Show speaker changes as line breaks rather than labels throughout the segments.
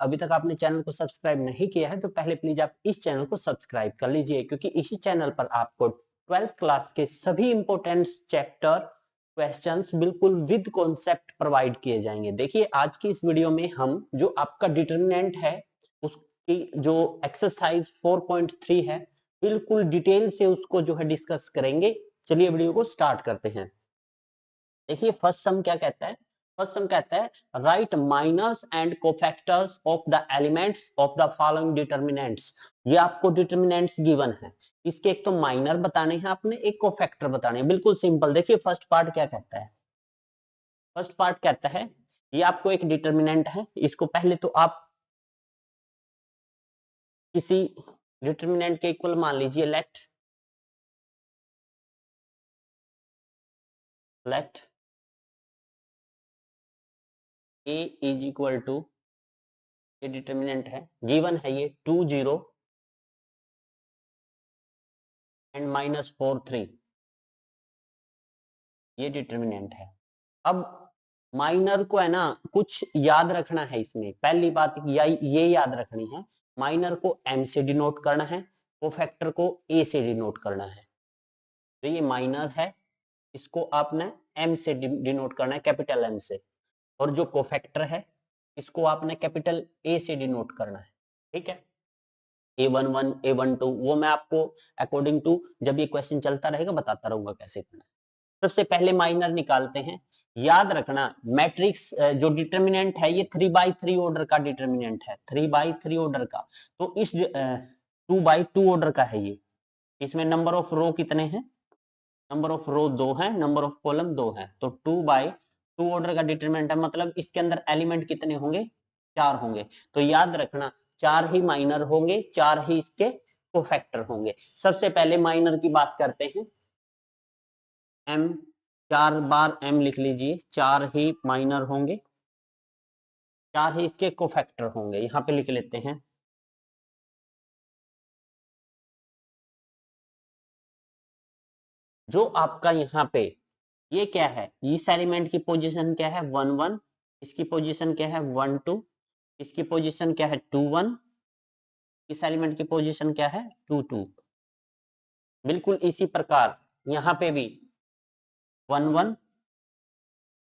अभी तक आपने चैनल को सब्सक्राइब नहीं किया है तो पहले प्लीज आप इस चैनल को सब्सक्राइब कर लीजिए, क्योंकि इसी चैनल पर आपको 12th क्लास के सभी इंपॉर्टेंट चैप्टर क्वेश्चंस बिल्कुल विद कॉन्सेप्ट प्रोवाइड किए जाएंगे। देखिए आज की इस वीडियो में हम जो आपका डिटरमिनेंट है उसकी जो एक्सरसाइज 4.3 है बिल्कुल डिटेल से उसको जो है डिस्कस करेंगे। चलिए वीडियो को स्टार्ट करते हैं। देखिए फर्स्ट सम क्या कहता है, फर्स्ट सम कहता है write minors and cofactors of the elements of the following determinants. ये आपको डिटरमिनेंट्स गिवन है, इसके एक तो माइनर बताने हैं आपने, एक कोफैक्टर बताने हैं। बिल्कुल सिंपल। देखिए फर्स्ट पार्ट क्या कहता है, फर्स्ट पार्ट कहता है ये आपको एक डिटरमिनेंट है, इसको पहले तो आप किसी डिटरमिनेंट के इक्वल मान लीजिए। Let a is equal to, ये डिटरमिनेंट है, गिवन है ये 2 0 एंड -4 3, ये डिटरमिनेंट है। अब माइनर को है ना कुछ याद रखना है इसमें, पहली बात ये याद रखनी है, माइनर को m से डिनोट करना है, कोफैक्टर को a से डिनोट करना है। तो ये माइनर है, इसको आपने m से डिनोट करना है, कैपिटल M से, और जो कोफैक्टर है इसको आपने कैपिटल A से डिनोट करना है। ठीक है, A11 A12 वो मैं आपको अकॉर्डिंग टू जब ये क्वेश्चन चलता रहेगा बताता रहूंगा कैसे करना है। सबसे पहले माइनर निकालते हैं। याद रखना मैट्रिक्स जो डिटरमिनेंट है ये 3/3 ऑर्डर का डिटरमिनेंट है, 3/3 ऑर्डर का। तो इस 2/2 ऑर्डर का है ये। इसमें नंबर ऑफ रो कितने हैं, नंबर ऑफ रो 2 है, नंबर ऑफ कॉलम 2 है, तो 2/2 ऑर्डर का डिटरमिनेंट है, मतलब इसके अंदर एलिमेंट कितने होंगे, 4 होंगे। तो याद रखना 4 ही माइनर होंगे, 4 ही इसके कोफैक्टर होंगे। सबसे पहले माइनर की बात करते हैं। m 4 बार m लिख लीजिए, 4 ही माइनर होंगे, 4 ही इसके कोफैक्टर होंगे। यहां पे लिख लेते हैं जो आपका यहाँ पे ये क्या है, इस एलिमेंट की पोजीशन क्या है 1 1, इसकी पोजीशन क्या है 1 2, इसकी पोजीशन क्या है 2 1, इस एलिमेंट की पोजीशन क्या है 2 2। बिल्कुल इसी प्रकार यहाँ पे भी 1 1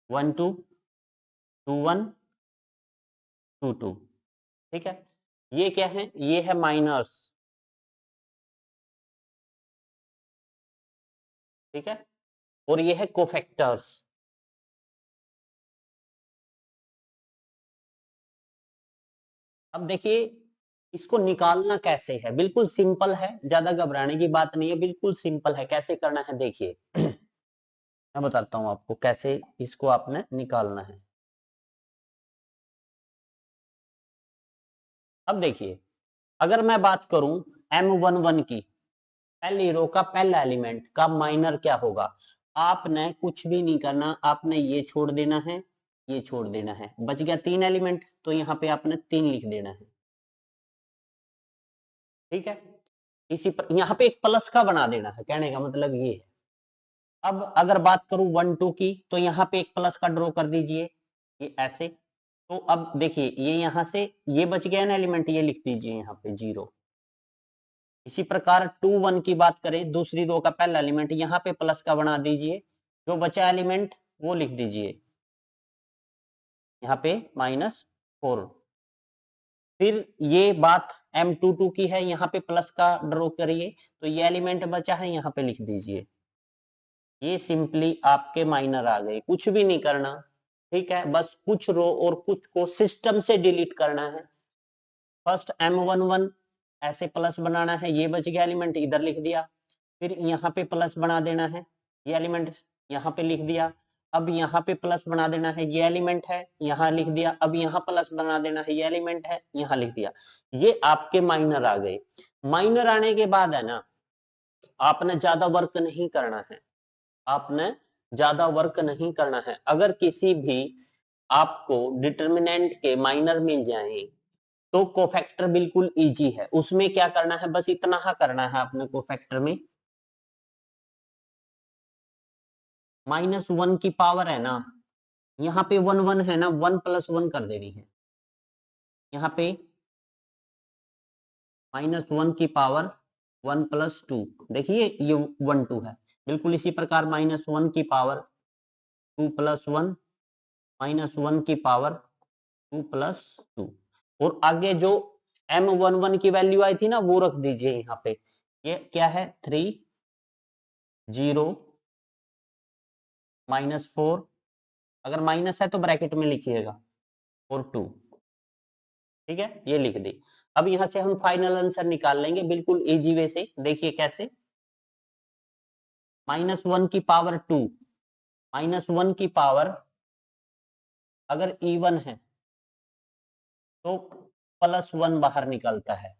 1 2 2 1 2 2। ठीक है, ये क्या है, ये है माइनर्स। ठीक है, और ये है कोफैक्टर्स। अब देखिए इसको निकालना कैसे है, बिल्कुल सिंपल है, ज्यादा घबराने की बात नहीं है, बिल्कुल सिंपल है। कैसे करना है देखिए मैं बताता हूं आपको कैसे इसको आपने निकालना है। अब देखिए अगर मैं बात करूं M11 की, पहली रो का पहला एलिमेंट का माइनर क्या होगा, आपने कुछ भी नहीं करना, आपने ये छोड़ देना है, ये छोड़ देना है, बच गया 3 एलिमेंट, तो यहाँ पे आपने 3 लिख देना है। ठीक है, इसी पर यहाँ पे एक प्लस का बना देना है, कहने का मतलब ये है। अब अगर बात करूं 1 2 की, तो यहाँ पे एक प्लस का ड्रॉ कर दीजिए, ये ऐसे। तो अब देखिए ये यहां से ये बच गया ना एलिमेंट, ये लिख दीजिए यहाँ पे 0। इसी प्रकार 2 1 की बात करें, दूसरी रो का पहला एलिमेंट यहाँ पे प्लस का बना दीजिए, जो बचा एलिमेंट वो लिख दीजिए यहाँ पे -4। फिर ये बात M22 की है, यहाँ पे प्लस का ड्रॉ करिए, तो ये एलिमेंट बचा है यहाँ पे लिख दीजिए। ये सिंपली आपके माइनर आ गए, कुछ भी नहीं करना। ठीक है, बस कुछ रो और कुछ को सिस्टम से डिलीट करना है। फर्स्ट M11 ऐसे प्लस बनाना है, ये बच गया एलिमेंट इधर लिख दिया, फिर यहाँ पे प्लस बना देना है, ये एलिमेंट यहाँ पे लिख दिया। अब यहाँ पे प्लस बना देना है, ये एलिमेंट है यहाँ लिख दिया। अब यहाँ प्लस बना देना है, ये एलिमेंट है यहाँ लिख दिया। ये आपके माइनर आ गए। माइनर आने के बाद है ना आपने ज्यादा वर्क नहीं करना है, आपने ज्यादा वर्क नहीं करना है। अगर किसी भी आपको डिटरमिनेंट के माइनर मिल जाए तो कोफैक्टर बिल्कुल इजी है, उसमें क्या करना है, बस इतना हा करना है आपने कोफैक्टर में, -1 की पावर है ना, यहाँ पे 1 1 है ना, 1 + 1 कर देनी है। यहाँ पे -1 की पावर 1 + 2, देखिए ये 1 2 है। बिल्कुल इसी प्रकार -1 की पावर 2 + 1, -1 की पावर 2 + 2, और आगे जो M11 की वैल्यू आई थी ना वो रख दीजिए यहाँ पे। ये क्या है 3 0 -4, अगर माइनस है तो ब्रैकेट में लिखिएगा, और 2, ठीक है, ये लिख दी। अब यहां से हम फाइनल आंसर निकाल लेंगे बिल्कुल इजी वे से। देखिए कैसे, -1 की पावर 2, -1 की पावर अगर इवन है तो +1 बाहर निकलता है,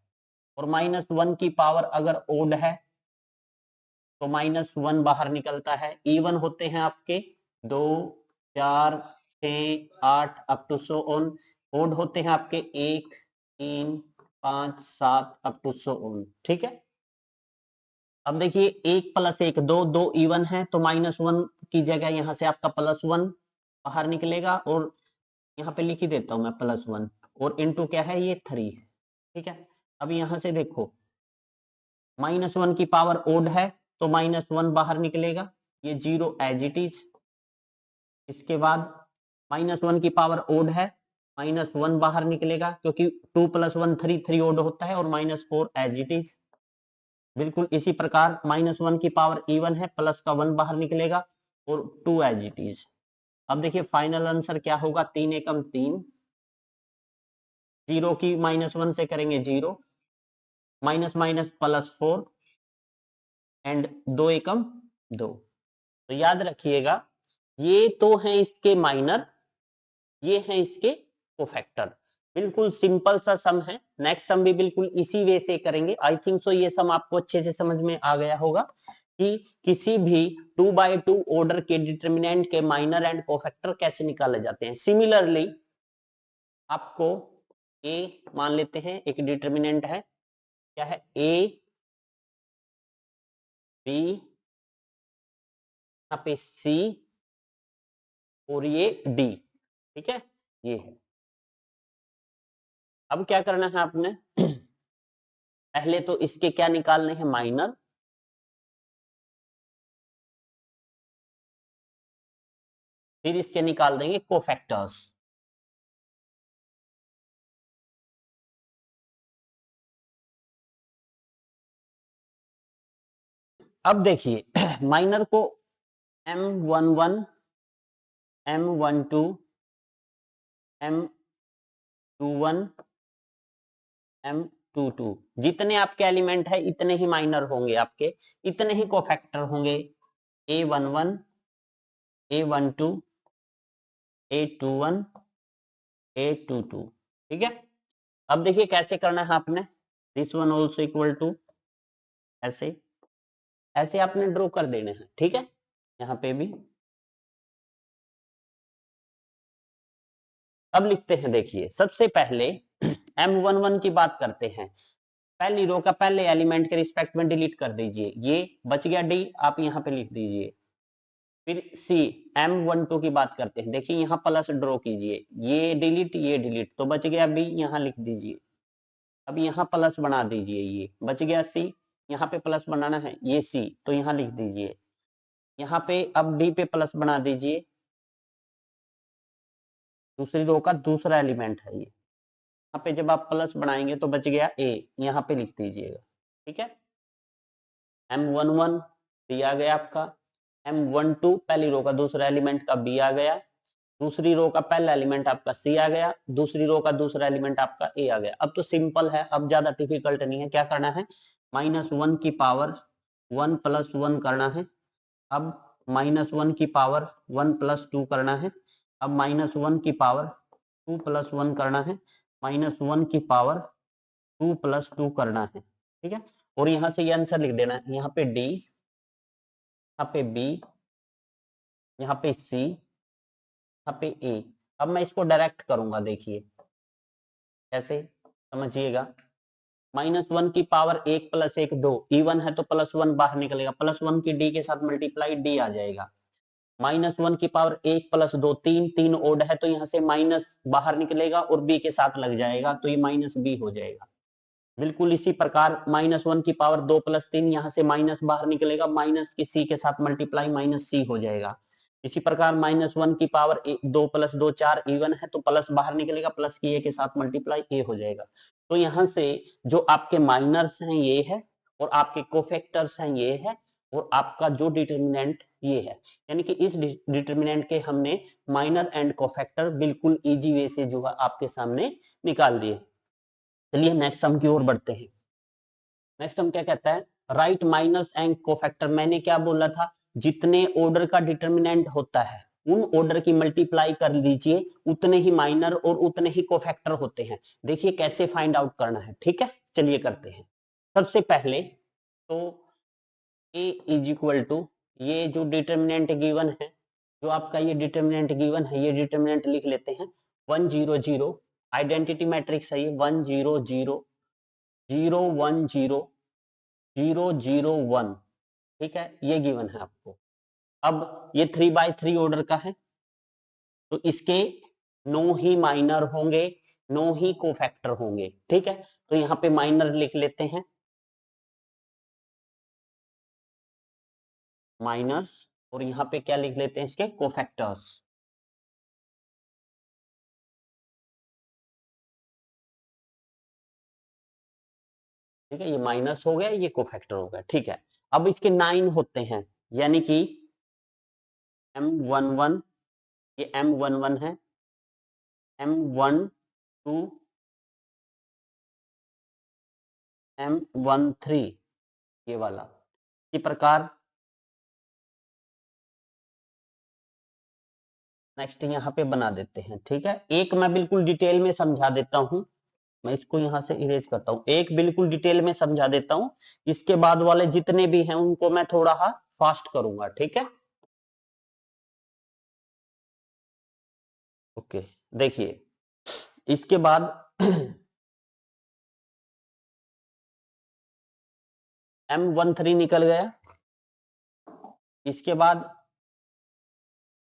और -1 की पावर अगर ओड है तो -1 बाहर निकलता है। इवन होते हैं आपके 2 4 6 8 up to so on, odd होते हैं आपके 1 3 5 7 अप टू सो ऑन, ठीक है। अब देखिए 1 + 1 2, 2 इवन है तो -1 की जगह यहां से आपका +1 बाहर निकलेगा, और यहाँ पे लिख ही देता हूं मैं +1, और इनटू क्या है ये 3 है, ठीक है। अब यहां से देखो -1 की पावर ओड है तो -1 बाहर निकलेगा, ये 0 एज इट इज। इसके बाद -1 की पावर ओड है, -1 बाहर निकलेगा क्योंकि 2 + 1 3, 3 ओड होता है, और -4 एज इट इज। बिल्कुल इसी प्रकार -1 की पावर इवन है, प्लस का 1 बाहर निकलेगा, और 2 एज इट इज। अब देखिए फाइनल आंसर क्या होगा, 3 एकम 3, 0 की -1 से करेंगे 0, माइनस माइनस +4, एंड 2 एकम 2। तो याद रखिएगा ये तो है इसके माइनर, ये है इसके कोफैक्टर। बिल्कुल सिंपल सा सम है। नेक्स्ट सम भी बिल्कुल इसी वे से करेंगे। आई थिंक सो ये सम आपको अच्छे से समझ में आ गया होगा कि किसी भी 2/2 ऑर्डर के डिटरमिनेंट के माइनर एंड कोफैक्टर कैसे निकाले जाते हैं। सिमिलरली आपको ए मान लेते हैं एक डिटरमिनेंट है, क्या है ए बी, यहाँ पे सी, और ये डी, ठीक है, ये है। अब क्या करना है आपने पहले तो इसके क्या निकालने हैं माइनर, फिर इसके निकाल देंगे कोफैक्टर्स। अब देखिए माइनर को M11 M12 M21 M22 जितने आपके एलिमेंट है इतने ही माइनर होंगे आपके, इतने ही कोफैक्टर होंगे। A11 A12 A21 A22, ठीक है। अब देखिए कैसे करना है आपने, this one also equal to, ऐसे ऐसे आपने ड्रॉ कर देने हैं, ठीक है। यहाँ पे भी अब लिखते हैं, देखिए सबसे पहले M11 की बात करते हैं। पहली रो का पहले एलिमेंट के रिस्पेक्ट में डिलीट कर दीजिए, ये बच गया डी, आप यहाँ पे लिख दीजिए। फिर सी M12 की बात करते हैं, देखिए यहाँ प्लस ड्रॉ कीजिए, ये डिलीट तो बच गया बी, यहाँ लिख दीजिए। अब यहाँ प्लस बना दीजिए, ये बच गया सी, यहाँ पे प्लस बनाना है, ये सी तो यहाँ लिख दीजिए। यहाँ पे अब डी पे प्लस बना दीजिए, दूसरी रो का दूसरा एलिमेंट है ये। यहाँ पे जब आप प्लस बनाएंगे तो बच गया ए, यहाँ पे लिख दीजिएगा, ठीक है। M11 बी आ गया आपका, M12 पहली रो का दूसरा एलिमेंट का बी आ गया, दूसरी रो का पहला एलिमेंट आपका सी आ गया, दूसरी रो का दूसरा एलिमेंट आपका ए आ गया। अब तो सिंपल है, अब ज्यादा डिफिकल्ट नहीं है। क्या करना है, -1 की पावर 1 + 1 करना है। अब -1 की पावर 1 + 2 करना है। अब -1 की पावर 2 + 1 करना है, -1 की पावर 2 + 2 करना है, ठीक है। और यहाँ से ये आंसर लिख देना है, यहाँ पे डी, यहाँ पे बी, यहाँ पे सी, यहाँ पे ए। अब मैं इसको डायरेक्ट करूंगा, देखिए कैसे, समझिएगा। -1 की पावर 1 + 1 2, इवन है तो +1 बाहर निकलेगा, +1 की डी के साथ मल्टीप्लाई डी आ जाएगा। -1 की पावर 1 प्लस 2 3 ओड है तो यहाँ से माइनस बाहर निकलेगा और b के साथ लग जाएगा तो ये -b हो जाएगा। बिल्कुल इसी प्रकार -1 की पावर 2 प्लस 3 यहाँ से माइनस बाहर निकलेगा, माइनस के c के साथ मल्टीप्लाई -c हो जाएगा। इसी प्रकार -1 की पावर 2 प्लस 2 4 इवन है तो प्लस बाहर निकलेगा, प्लस की a के साथ मल्टीप्लाई a हो जाएगा। तो यहाँ से जो आपके माइनर्स हैं ये है और आपके कोफैक्टर्स हैं ये है और आपका जो डिटर्मिनेंट ये है, यानी कि इस डिटर्मिनेंट के हमने माइनर एंड कोफैक्टर बिल्कुल इजी वे से जो है आपके सामने निकाल दिए। चलिए नेक्स्ट सम की ओर बढ़ते हैं। नेक्स्ट हम क्या कहता है, राइट माइनर्स एंड कोफैक्टर। मैंने क्या बोला था, जितने ऑर्डर का डिटर्मिनेंट होता है उन ऑर्डर की मल्टीप्लाई कर लीजिए, उतने ही माइनर और उतने ही कोफैक्टर होते हैं। देखिए कैसे फाइंड आउट करना है, ठीक है चलिए करते हैं। सबसे पहले तो a इज इक्वल टू, ये जो डिटर्मिनेंट गिवन है, जो आपका ये डिटर्मिनेंट गिवन है, ये डिटर्मिनेंट लिख लेते हैं 1 0 0। आइडेंटिटी मैट्रिक्स है ये 1 0 0 0 1 0 0 0 1, ठीक है ये गिवन है आपको। अब ये 3/3 ऑर्डर का है तो इसके नो ही माइनर होंगे, नो ही कोफैक्टर होंगे, ठीक है। तो यहाँ पे माइनर लिख लेते हैं माइनर्स और यहाँ पे क्या लिख लेते हैं इसके कोफैक्टर्स। ठीक है, ये माइनस हो गया, ये कोफैक्टर हो गया, ठीक है। अब इसके 9 होते हैं, यानी कि M11, ये M11 है, M12, M13 ये वाला। इसी प्रकार नेक्स्ट यहाँ पे बना देते हैं, ठीक है। एक मैं बिल्कुल डिटेल में समझा देता हूं, मैं इसको यहां से इरेज करता हूं, एक बिल्कुल डिटेल में समझा देता हूं, इसके बाद वाले जितने भी हैं उनको मैं थोड़ा फास्ट करूंगा, ठीक है। ओके देखिए इसके बाद M13 निकल गया, इसके बाद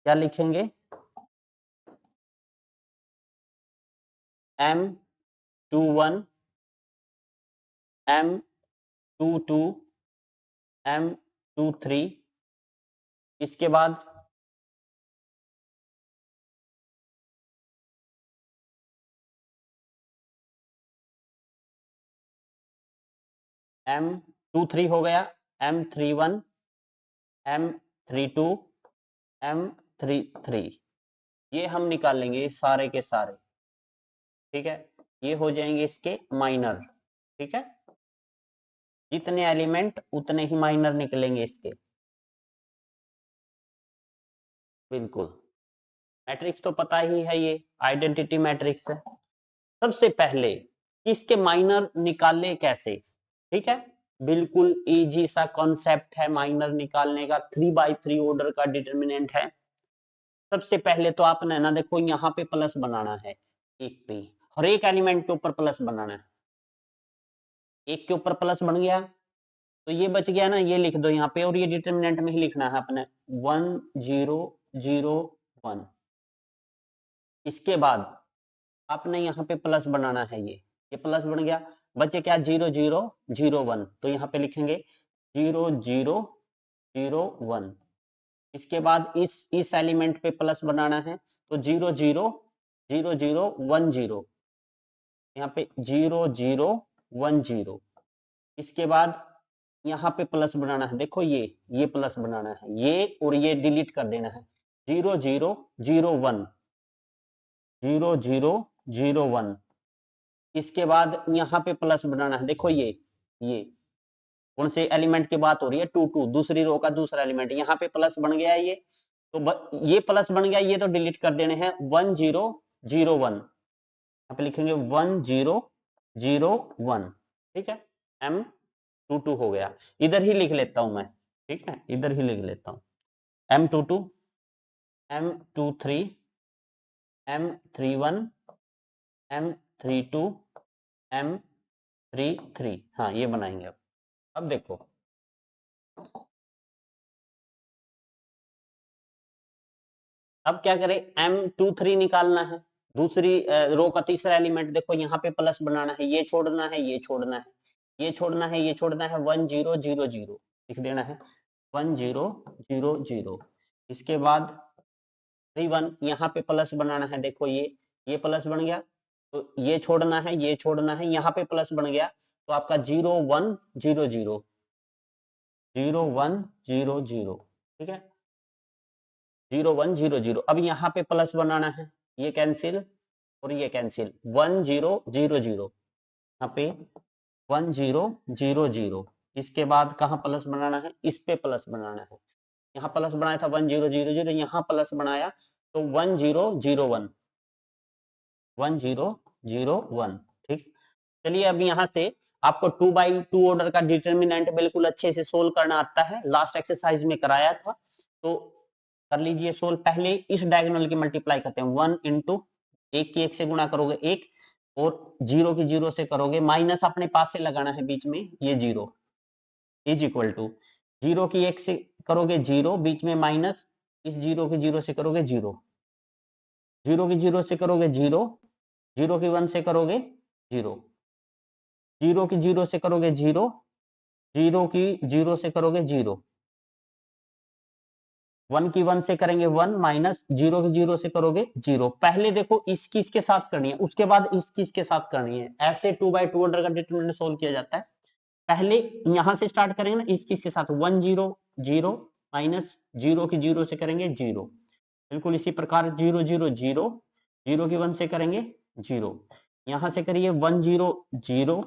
क्या लिखेंगे M21, M22, M23, इसके बाद M23 हो गया, M31, M32, M33, ये हम निकाल लेंगे सारे के सारे, ठीक है। ये हो जाएंगे इसके माइनर, ठीक है। जितने एलिमेंट उतने ही माइनर निकलेंगे इसके, बिल्कुल। मैट्रिक्स तो पता ही है, ये आइडेंटिटी मैट्रिक्स है। सबसे पहले इसके माइनर निकाले कैसे, ठीक है। बिल्कुल इजी सा कॉन्सेप्ट है माइनर निकालने का, 3/3 ऑर्डर का डिटर्मिनेंट है। सबसे पहले तो आपने ना देखो यहाँ पे प्लस बनाना है, एक पे हर एक एलिमेंट के ऊपर प्लस बनाना है। एक के ऊपर प्लस बन गया तो ये बच गया ना, ये लिख दो यहाँ पे और ये डिटर्मिनेंट में ही लिखना है अपने 1 0 0 1। इसके बाद आपने यहाँ पे प्लस बनाना है, ये प्लस बन गया, बचे क्या 0 0 0 1, तो यहाँ पे लिखेंगे 0 0 0 1। इसके बाद इस एलिमेंट पे प्लस बनाना है तो 0 0 0 0 1 0, यहाँ पे 0 0 1 0। इसके बाद यहाँ पे प्लस बनाना है, देखो ये प्लस बनाना है, ये और ये डिलीट कर देना है, 0 0 0 1 0 0 0 1। इसके बाद यहाँ पे प्लस बनाना है, देखो ये कौन से एलिमेंट की बात हो रही है, 2 2, दूसरी रो का दूसरा एलिमेंट, यहाँ पे प्लस बन गया है ये, तो ये प्लस बन गया, ये तो डिलीट कर देने हैं, 1 0 0 1, यहाँ पे लिखेंगे 1 0 0 1, ठीक है। M22 हो गया, इधर ही लिख लेता हूं मैं, ठीक है इधर ही लिख लेता हूं, M22, M23, M31, M32, M33, हाँ ये बनाएंगे। अब देखो अब क्या करें, M23 निकालना है, दूसरी रो का तीसरा एलिमेंट देखो यहाँ पे प्लस बनाना है, ये छोड़ना है, ये छोड़ना है, ये छोड़ना है, ये छोड़ना है, 1 0 0 0 लिख देना है, 1 0 0 0। इसके बाद 3 1 यहाँ पे प्लस बनाना है, देखो ये प्लस बन गया, तो ये छोड़ना है, ये छोड़ना है, यहाँ पे प्लस बन गया, तो आपका 0 1 0 0 0 1 0 0, ठीक है, 0 1 0 0। अब यहाँ पे प्लस बनाना है, ये कैंसिल और ये कैंसिल, 1 0 0 0, यहाँ पे 1 0 0 0। इसके बाद कहाँ प्लस बनाना है, इस पे प्लस बनाना है, यहाँ प्लस बनाया था 1 0 0 0, यहाँ प्लस बनाया तो 1 0 0 1, 1 0 0 1, ठीक। चलिए अब यहाँ से आपको 2/2 ऑर्डर का डिटर्मिनेंट बिल्कुल अच्छे से सोल्व करना आता है, लास्ट एक्सरसाइज में कराया था, तो कर लीजिए सोल्व। पहले इस डायगोनल की मल्टीप्लाई करते हैं, 1 इंटू 1 की 1 से गुणा करोगे 1, और 0 की 0 से करोगे, माइनस अपने पास से लगाना है बीच में, ये 0 इज इक्वल टू 0 की 1 से करोगे 0, बीच में माइनस, इस 0 की 0 से करोगे 0, 0 की 0 से करोगे 0, 0 की 1 से करोगे 0, 0 की 0 से करोगे 0, 0 की 0 से करोगे 0, 1 की 1 से करेंगे 1, माइनस 0 की 0 से करोगे 0। पहले देखो इसकी इसके साथ करनी है, उसके बाद इसकी इसके साथ करनी है, ऐसे 2/2 ऑर्डर का डिटरमिनेंट सोल्व किया जाता है। पहले यहां से स्टार्ट करेंगे ना, इसकी इसके साथ 1 0 0, माइनस 0 की 0 से करेंगे 0, बिल्कुल इसी प्रकार 0 0 0, 0 की 1 से करेंगे 0, यहां से करिए 1 0 0,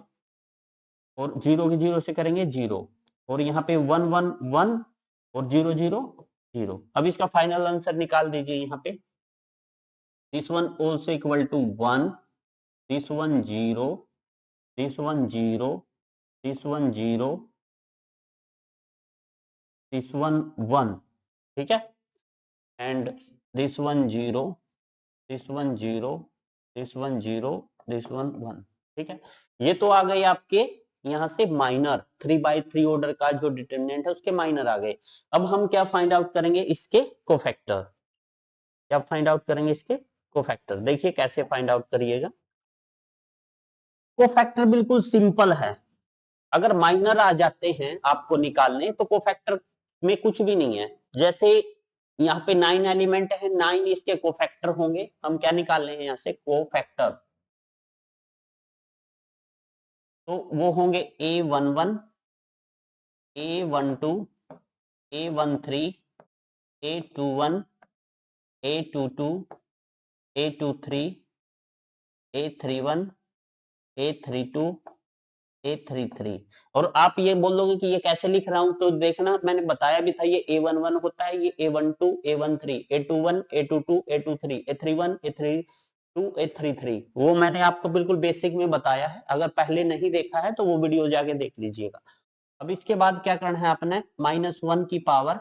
और 0 की 0 से करेंगे 0, और यहाँ पे 1 1 1 और 0 0 0। अब इसका फाइनल आंसर निकाल दीजिए, यहाँ पे this one also equal to 1, this one 0, this one 0, this one 0, this one 1, ठीक है, and this one 0, this one 0, this one 0, this one 1, ठीक है। ये तो आ गए आपके यहाँ से माइनर 3/3 ऑर्डर का जो डिटरमिनेंट है उसके माइनर आ गए। अब हम क्या फाइंड आउट करेंगे, इसके कोफैक्टर, क्या फाइंड आउट करेंगे इसके कोफैक्टर। देखिए कैसे फाइंड आउट करिएगा, कोफैक्टर बिल्कुल सिंपल है, अगर माइनर आ जाते हैं आपको निकालने तो कोफैक्टर में कुछ भी नहीं है। जैसे यहाँ पे 9 एलिमेंट है, 9 इसके कोफैक्टर होंगे, हम क्या निकाल रहे हैं यहाँ से कोफैक्टर, तो वो होंगे A11, A12, A13, A21, A22, A23, A31, A32, A33। और आप ये बोलोगे कि ये कैसे लिख रहा हूं, तो देखना मैंने बताया भी था, ये A11 होता है, ये A12, A13, A21, A22, A23, A31, A32, A33, वो मैंने आपको बिल्कुल बेसिक में बताया है, अगर पहले नहीं देखा है तो वो वीडियो जाके देख लीजिएगा। अब इसके बाद क्या करना है आपने, -1 की पावर,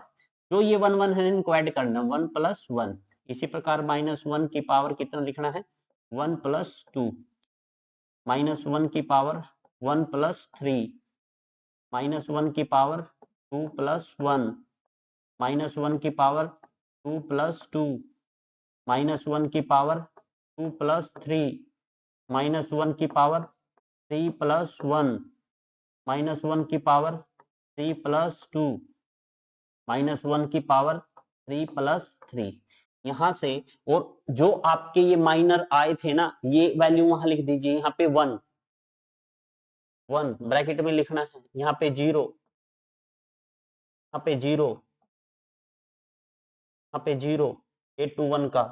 जो ये 1 1 है इनको ऐड करना, 1 + 1, इसी प्रकार -1 की पावर कितना लिखना है, 1 + 2, -1 की पावर 1 + 3, -1 की पावर 2 + 1, -1 की पावर 2 + 2, -1 की पावर 2 + 3, -1 की पावर 3 + 1, -1 की पावर 3 + 2, -1 की पावर 3 + 3। यहां से, और जो आपके ये माइनर आए थे ना, ये वैल्यू वहां लिख दीजिए, यहाँ पे 1 1 ब्रैकेट में लिखना है, यहाँ पे 0, यहाँ पे 0, यहाँ पे 0, A21 का,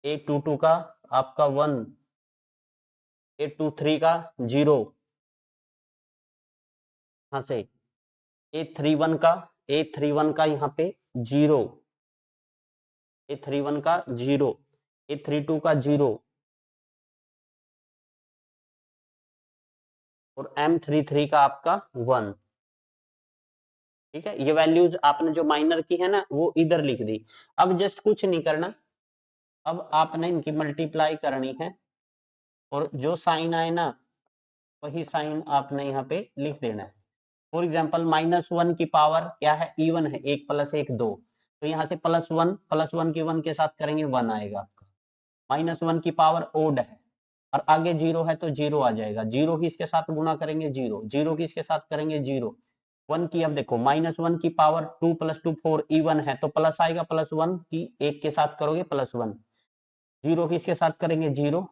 A22 का आपका 1, A23 का 0, यहाँ से A31 का, A31 का यहाँ पे 0, A31 का 0, A32 का 0, और M33 का आपका 1, ठीक है। ये वैल्यूज आपने जो माइनर की है ना वो इधर लिख दी। अब जस्ट कुछ नहीं करना, अब आपने इनकी मल्टीप्लाई करनी है, और जो साइन आए ना वही साइन आपने यहाँ पे लिख देना है। फॉर एग्जाम्पल -1 की पावर क्या है, इवन है, 1 + 1 2, तो यहाँ से +1 की 1 के साथ करेंगे 1 आएगा आपका। -1 की पावर ओड है और आगे 0 है तो 0 आ जाएगा। 0 की इसके साथ गुणा करेंगे 0, 0 की इसके साथ करेंगे 0। 1 की अब देखो -1 की पावर 2 + 2 4 इवन है तो प्लस आएगा, +1 की 1 के साथ करोगे +1। 0 की इसके साथ करेंगे 0,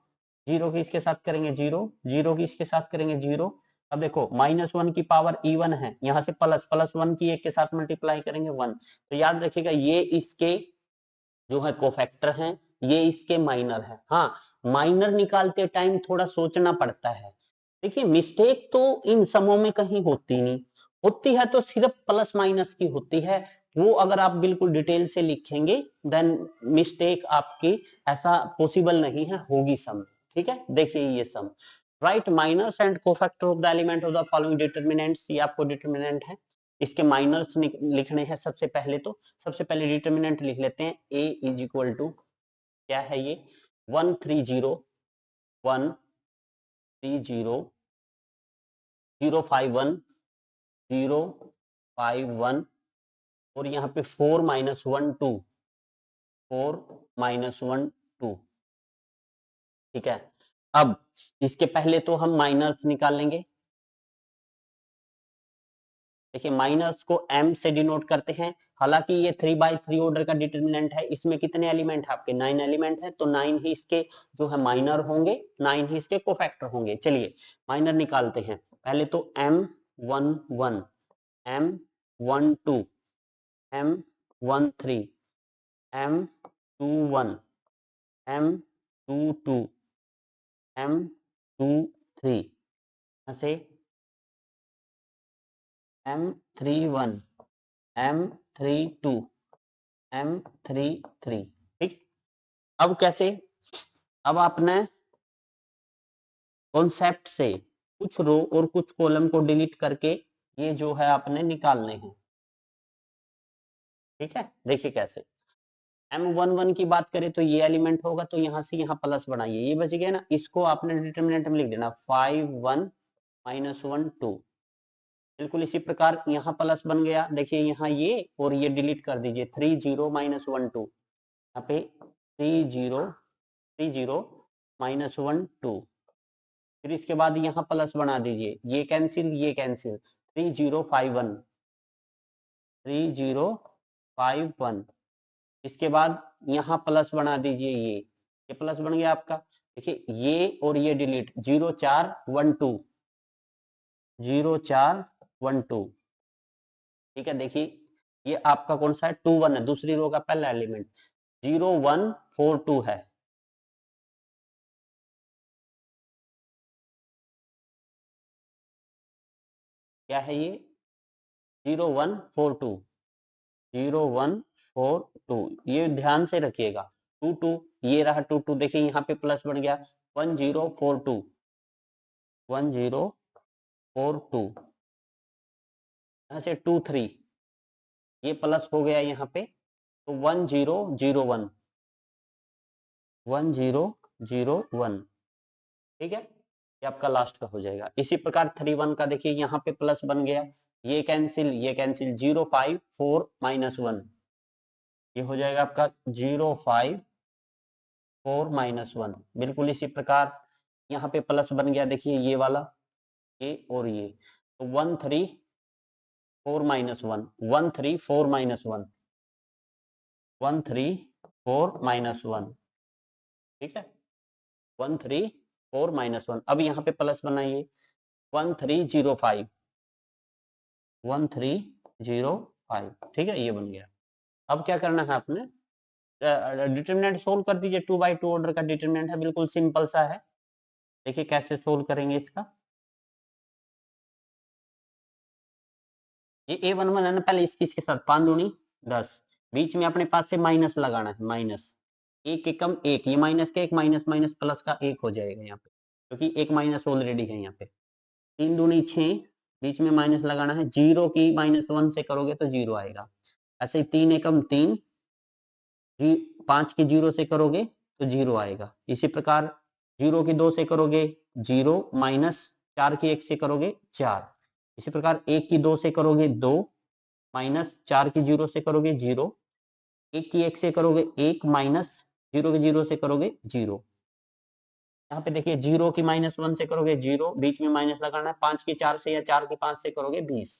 0 की इसके साथ करेंगे 0, 0 की इसके साथ करेंगे 0। अब देखो -1 की पावर इवन है, यहाँ से +1 की 1 के साथ मल्टीप्लाई करेंगे 1। तो याद रखिएगा ये इसके जो है कोफैक्टर हैं, ये इसके माइनर है। हाँ, माइनर निकालते टाइम थोड़ा सोचना पड़ता है। देखिए मिस्टेक तो इन समों में कहीं होती नहीं, होती है तो सिर्फ प्लस माइनस की होती है। वो अगर आप बिल्कुल डिटेल से लिखेंगे देन मिस्टेक आपकी ऐसा पॉसिबल नहीं है, होगी सम। ठीक है, देखिए ये sum, right minors and cofactor of the element ऑफ द फॉलोइंग डिटरमिनेंट्स, ये आपको डिटरमिनेंट है, इसके माइनर्स लिखने हैं सबसे पहले। तो सबसे पहले डिटरमिनेंट लिख लेते हैं, a इज इक्वल टू क्या है ये 130 130 051 051 और यहाँ पे 4 - 1 2 4 - 1 2। ठीक है, अब इसके पहले तो हम माइनर्स निकाल लेंगे। देखिए माइनस को m से डिनोट करते हैं, हालांकि ये 3/3 ऑर्डर का डिटरमिनेंट है, इसमें कितने एलिमेंट है आपके 9 एलिमेंट है, तो 9 ही इसके जो है माइनर होंगे, 9 ही इसके कोफैक्टर होंगे। चलिए माइनर निकालते हैं, पहले तो m11 m12 m13 m21 m22 m23 से m31 m32 m33। ठीक, अब कैसे, अब आपने कॉन्सेप्ट से कुछ रो और कुछ कॉलम को डिलीट करके ये जो है आपने निकालने हैं। ठीक है, देखिए कैसे, m11 की बात करें तो ये एलिमेंट होगा, तो यहां से यहां प्लस बनाइए, ये बच गया ना, इसको आपने डिटरमिनेंट में लिख देना 5 1 -1 2। बिल्कुल इसी प्रकार यहाँ प्लस बन गया, देखिए यहाँ ये और ये डिलीट कर दीजिए 3 0 -1 2, यहाँ पे 3 0 3 0 -1 2। फिर इसके बाद यहाँ प्लस बना दीजिए, ये कैंसिल 3 0 5 1 3 0 5 1। इसके बाद यहाँ प्लस बना दीजिए, ये प्लस बन गया आपका। देखिए ये और ये डिलीट 0 4 1 2 0 4 1 2। ठीक है, देखिए ये आपका कौन सा है 2 1 है, दूसरी रो का पहला एलिमेंट 0 1 4 2 है। क्या है ये 0 1 4 2 0 1 4 2, ये ध्यान से रखिएगा। 2 2 ये रहा 2 2, देखिए यहाँ पे प्लस बन गया 1 0 4 2 1 0 4 2, यहाँ से 2 3 ये प्लस हो गया यहाँ पे, तो 1 0 0 1 1 0 0 1। ठीक है, ये आपका लास्ट का हो जाएगा। इसी प्रकार 3 1 का देखिए यहाँ पे प्लस बन गया, ये कैंसिल 0 5 4 -1, ये हो जाएगा आपका 0 5 4 -1। बिल्कुल इसी प्रकार यहाँ पे प्लस बन गया, देखिए ये वाला, ये और ये, तो 1 3 4 -1 1 3 4 -1 1 3 4 -1। ठीक है, 1 3 4 -1। अब यहाँ पे प्लस बनाइए 1 3 0 5 1 3 0 5। ठीक है, ये बन गया। अब क्या करना है आपने, डिटरमिनेंट सोल्व कर दीजिए, 2/2 ऑर्डर का डिटरमिनेंट है, बिल्कुल सिंपल सा है। देखिए कैसे सोल्व करेंगे इसका, ये a11 है ना, पहले इसकी इसके साथ 5 दूनी 10, बीच में अपने पास से माइनस लगाना है, माइनस, एक एकम एक, ये माइनस का एक माइनस माइनस प्लस का एक हो जाएगा यहाँ पे, क्योंकि एक माइनस ऑलरेडी है यहाँ पे। 3 दूनी 6, बीच में माइनस लगाना है, 0 की -1 से करोगे तो 0 आएगा। ऐसे 3 एकम 3, 5 की 0 से करोगे तो 0 आएगा। इसी प्रकार 0 की 2 से करोगे 0, माइनस 4 की 1 से करोगे 4। इसी प्रकार 1 की 2 से करोगे 2, माइनस 4 की 0 से करोगे 0, एक की एक से करोगे एक, माइनस जीरो के जीरो से करोगे जीरो। यहाँ पे देखिए जीरो की -1 से करोगे जीरो, बीच में माइनस लगाना है। 5 की 4 से या 4 की 5 से करोगे 20।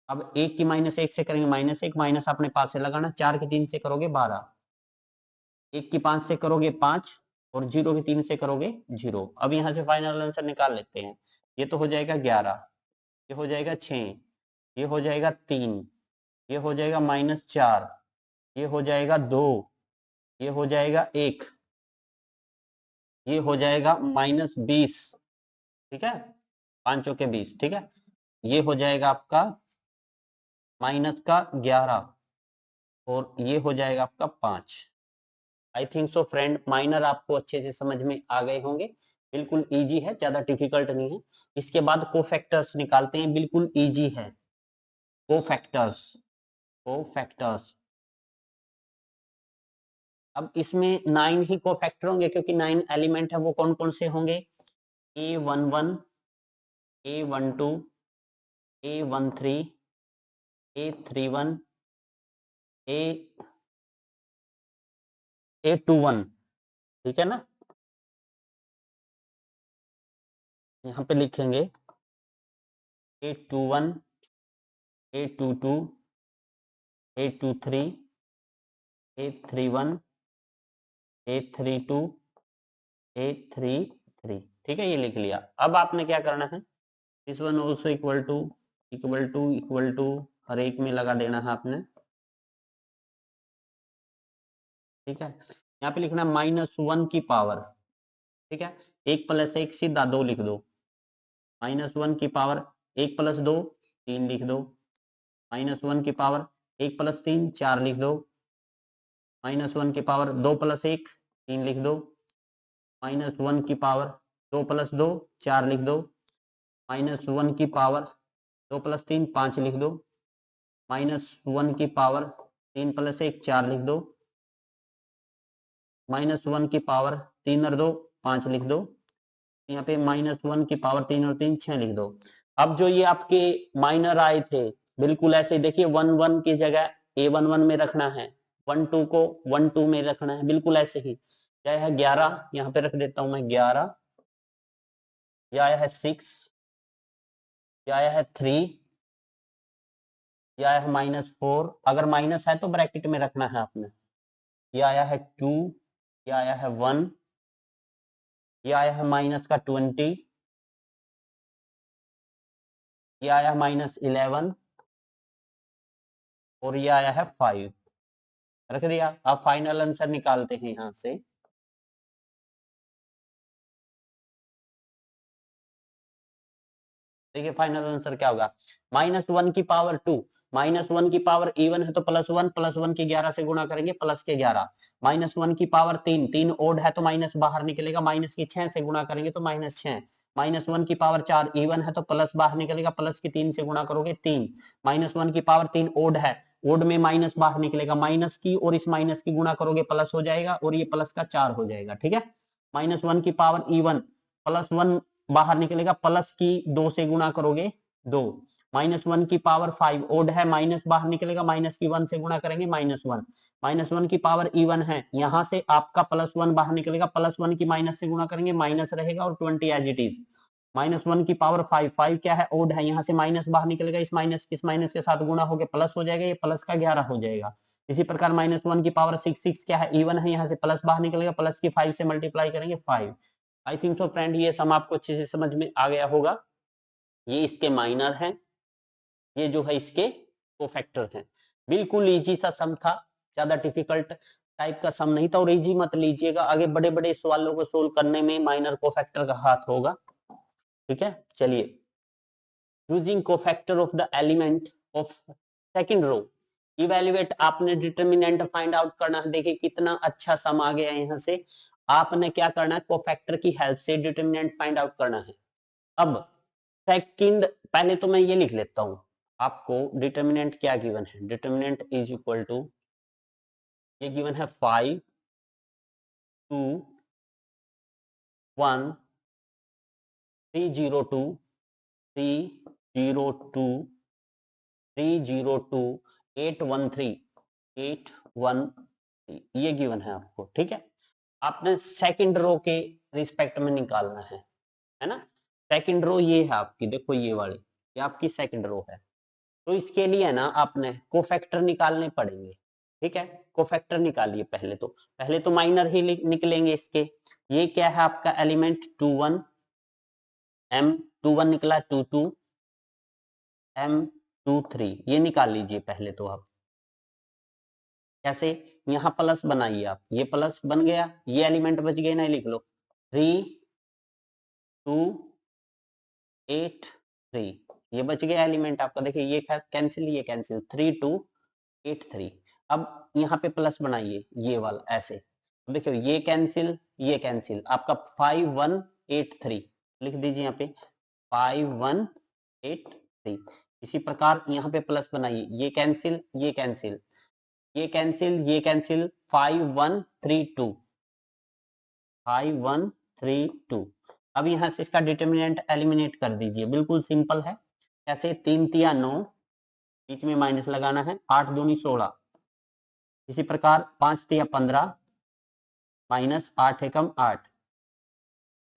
अब एक की -1 से करेंगे -1, माइनस अपने पास से लगाना। 4 की 3 से करोगे 12, एक की 5 से करोगे 5 और जीरो की 3 से करोगे जीरो। अब यहाँ से फाइनल आंसर निकाल लेते हैं। ये तो हो जाएगा 11, ये हो जाएगा 6, ये हो जाएगा 3, ये हो जाएगा -4, ये हो जाएगा 2, ये हो जाएगा 1, ये हो जाएगा -20। ठीक है, 5 चौके 20। ठीक है, ये हो जाएगा आपका माइनस का 11 और ये हो जाएगा आपका 5। I think so friend, minor आपको अच्छे से समझ में आ गए होंगे। बिल्कुल इजी है, ज्यादा डिफिकल्ट नहीं है। इसके बाद कोफैक्टर्स निकालते हैं, बिल्कुल इजी है। Cofactors, cofactors. अब इसमें 9 ही कोफैक्टर होंगे क्योंकि 9 एलिमेंट है। वो कौन कौन से होंगे? A11, A12, A13, A31, A21। ठीक है ना, यहाँ पे लिखेंगे A21, A22, A23, A31, A32, A33। ठीक है, ये लिख लिया। अब आपने क्या करना है, this one also equal to हर एक में लगा देना है आपने। ठीक है, यहाँ पे लिखना -1 की पावर। ठीक है, 1 + 1 सीधा 2 लिख दो। -1 की पावर 1 + 2 3 लिख दो। -1 की पावर 1 + 3 4 लिख दो। -1 की पावर 2 + 1 3 लिख दो। -1 की पावर 2 + 2 4 लिख दो। -1 की पावर 2 + 3 5 लिख दो। -1 की पावर 3 + 1 4 लिख दो। -1 की पावर 3 और 2 5 लिख दो। यहाँ पे -1 की पावर 3 और 3 6 लिख दो। अब जो ये आपके माइनर आए थे, बिल्कुल ऐसे देखिए, 1 1 की जगह A11 में रखना है, 1 2 को 1 2 में रखना है, बिल्कुल ऐसे ही। क्या है 11, यहाँ पे रख देता हूं मैं 11। ये आया है 6, ये आया है 3, ये आया है -4। अगर माइनस है तो ब्रैकेट में रखना है आपने। ये आया है 2, ये आया है 1, ये आया है -20, ये आया है -11 और ये आया है 5। रख दिया। अब फाइनल आंसर निकालते हैं यहां से। देखिए फाइनल आंसर क्या होगा, -1 की पावर 2, -1 की पावर इवन है तो +1, +1 की 11 से गुणा करेंगे प्लस के 11। -1 की पावर 3, 3 ओड है तो माइनस बाहर निकलेगा, माइनस की 6 से गुणा करेंगे तो -6। -1 की पावर 4 इवन है तो प्लस बाहर निकलेगा, प्लस की 3 से गुणा करोगे 3। -1 की पावर 3 ओड है, ओड में माइनस बाहर निकलेगा, माइनस की और इस माइनस की गुणा करोगे प्लस हो जाएगा और ये प्लस का 4 हो जाएगा। ठीक है, -1 की पावर इवन, +1 बाहर निकलेगा, प्लस की 2 से गुणा करोगे 2। -1 की पावर 5 ओड है, माइनस बाहर निकलेगा, माइनस की 1 से गुणा करेंगे -1। -1 की पावर इवन है, यहां से आपका +1 बाहर निकलेगा, +1 की माइनस से गुणा करेंगे, माइनस रहेगा और 20 एज इट इज। -1 की पावर 5, 5 क्या है ओड है, यहाँ से माइनस बाहर निकलेगा, इस माइनस के साथ गुणा होकर प्लस हो जाएगा, ये प्लस का 11 हो जाएगा। इसी प्रकार -1 की पावर 6, 6 क्या है इवन है, यहाँ से प्लस बाहर निकलेगा, प्लस की 5 से मल्टीप्लाई करेंगे 5। आई थिंक सो फ्रेंड, ये सम आपको अच्छे से समझ में आ गया होगा। ये इसके माइनर हैं, ये जो है इसके कोफैक्टर हैं। बिल्कुल इजी सा सम था, ज्यादा डिफिकल्ट टाइप का सम नहीं था। और इजी मत लीजिएगा, आगे बड़े बड़े सवालों को सोल्व करने में माइनर कोफैक्टर का हाथ होगा। ठीक है, चलिए। Using cofactor of the element of second row, evaluate, आपने डिटरमिनेंट फाइंड आउट करना है। देखिए कितना अच्छा सम आ गया यहाँ से। आपने क्या करना है, कोफैक्टर की हेल्प से डिटरमिनेंट फाइंड आउट करना है। अब सेकंड, पहले तो मैं ये लिख लेता हूं आपको, डिटरमिनेंट क्या गिवन है। डिटरमिनेंट इज इक्वल टू, ये गिवन है 5 2 1 302 302 302 813। 8 1 ये गिवन है आपको, ठीक है। आपने सेकंड रो के रिस्पेक्ट में निकालना है ना। सेकंड रो ये है आपकी, देखो ये वाली, ये आपकी सेकंड रो है। तो इसके लिए ना आपने कोफैक्टर निकालने पड़ेंगे, ठीक है। कोफैक्टर निकालिए पहले तो माइनर ही निकलेंगे इसके। ये क्या है आपका एलिमेंट 21 M21 निकला, 22 M23 ये निकाल लीजिए पहले तो आप। कैसे, यहाँ प्लस बनाइए आप, ये प्लस बन गया, ये एलिमेंट बच गए ना, लिख लो 3 2 8 3 ये बच गया एलिमेंट आपका। देखिए ये कैंसिल, ये कैंसिल, 3 2 8 3। अब यहाँ पे प्लस बनाइए ये वाला ऐसे, देखियो ये कैंसिल आपका 5 1 8 3 लिख दीजिए यहाँ पे 5 1 8 3। इसी प्रकार यहाँ पे प्लस बनाइए, ये कैंसिल ये कैंसिल ये कैंसिल ये कैंसिल 5 1 3 2 5 1 3 2। अब यहाँ से इसका डिटर्मिनेंट एलिमिनेट कर दीजिए, बिल्कुल सिंपल है। कैसे, 3 तिया 9, बीच में माइनस लगाना है, 8 दूनी 16। इसी प्रकार 5 तिया 15 माइनस 8 एकम 8।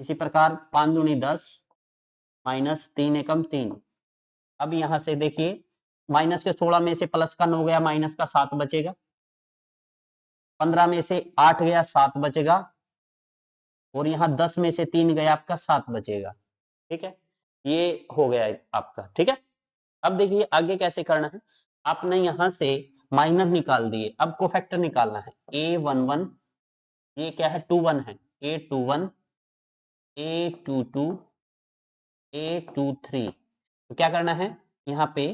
इसी प्रकार 5 दूनी 10 माइनस 3 एकम 3। अब यहां से देखिए माइनस के 16 में से प्लस का 9 गया, माइनस का 7 बचेगा। 15 में से 8 गया, 7 बचेगा। और यहाँ 10 में से 3 गया, आपका 7 बचेगा, ठीक है। ये हो गया आपका, ठीक है। अब देखिए आगे कैसे करना है। आपने यहां से माइनर निकाल दिए, अब कोफैक्टर निकालना है। A11 ये क्या है, 21 है, A21 A22 A23। तो क्या करना है, यहाँ पे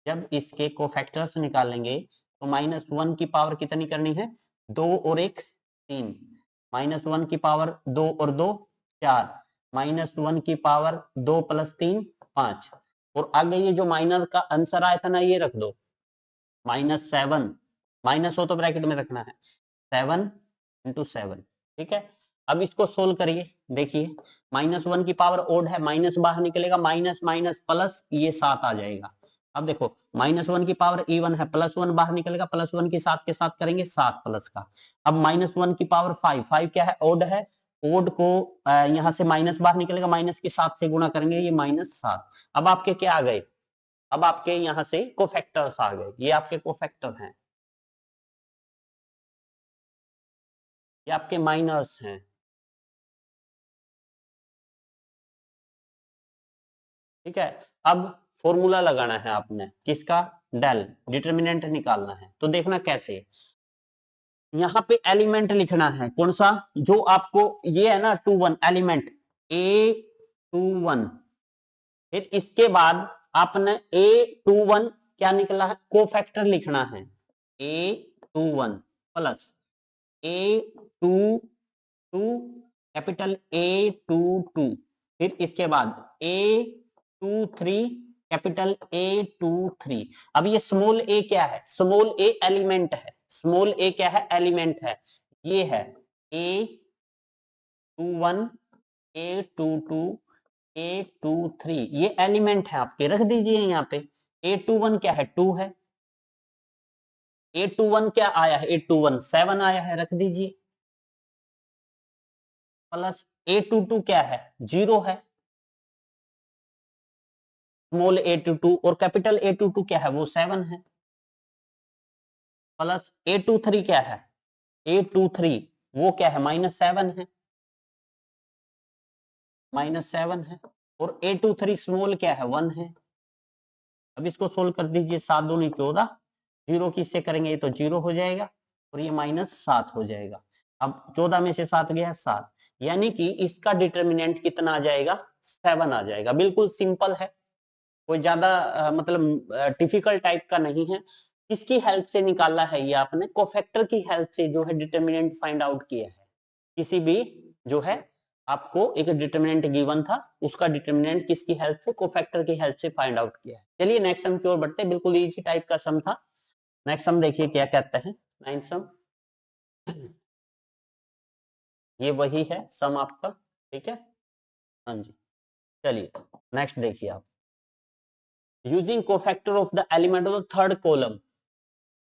जब इसके कोफैक्टर्स निकालेंगे तो -1 की पावर कितनी करनी है, 2 और 1 3। -1 की पावर 2 और 2 4, -1 की पावर 2 + 3 5। और आगे ये जो माइनर का आंसर आया था ना, ये रख दो -7, माइनस हो तो ब्रैकेट में रखना है, 7 × 7, ठीक है। अब इसको सोल्व करिए, देखिए -1 की पावर ओड है, माइनस बाहर निकलेगा, माइनस माइनस प्लस, ये 7 आ जाएगा। अब देखो -1 की पावर इवन है, +1 बाहर निकलेगा, +1 के साथ करेंगे 7 प्लस का। अब -1 की पावर 5, 5 क्या है, ओड है, ओड को यहां से माइनस बाहर निकलेगा, माइनस के 7 से गुणा करेंगे, ये -7। अब आपके क्या आ गए, अब आपके यहां से कोफैक्टर्स आ गए, ये आपके कोफैक्टर हैं, ये आपके माइनर्स हैं, ठीक है। अब फॉर्मूला लगाना है आपने, किसका, डेल, डिटर्मिनेंट निकालना है। तो देखना कैसे, यहाँ पे एलिमेंट लिखना है, कौन सा, जो आपको ये है ना 21 एलिमेंट A21। फिर इसके बाद आपने A21 क्या निकला है, कोफैक्टर लिखना है, A21 plus A22 capital A22। फिर इसके बाद A23 कैपिटल A23। अब ये स्मॉल a क्या है, स्मॉल a एलिमेंट है, स्मॉल a क्या है, एलिमेंट है, ये है A21 A22 A23, ये एलिमेंट है आपके, रख दीजिए यहाँ पे। A21 क्या है, 2 है, A21 क्या आया है, A21 7 आया है, रख दीजिए। प्लस A22 क्या है, 0 है, स्मॉल A22, और कैपिटल A22 क्या है, वो 7 है। प्लस A23 क्या है, A23 वो क्या है, -7 है, -7 है। और A23 स्मॉल क्या है, 1 है। अब इसको सोल्व कर दीजिए, 7 दूनी 14, 0 किससे करेंगे, ये तो 0 हो जाएगा, और ये -7 हो जाएगा। अब 14 में से 7 गया 7, यानी कि इसका डिटर्मिनेंट कितना आ जाएगा, 7 आ जाएगा। बिल्कुल सिंपल है, कोई ज्यादा मतलब डिफिकल्ट टाइप का नहीं है। किसकी हेल्प से निकाला है ये आपने, कोफैक्टर की हेल्प से जो है डिटर्मिनेंट फाइंड आउट किया है। किसी भी जो है आपको एक डिटर्मिनेंट गिवन था, उसका डिटर्मिनेंट किसकी हेल्प से, कोफैक्टर की हेल्प से फाइंड आउट किया है। चलिए नेक्स्ट सम की ओर बढ़ते हैं, बिल्कुल इजी टाइप का सम था। नेक्स्ट सम देखिए क्या कहते हैं, 9th सम। ये वही है सम आपका, ठीक है, हाँ जी। चलिए नेक्स्ट देखिए आप, using cofactor of the element ऑफ द थर्ड कॉलम,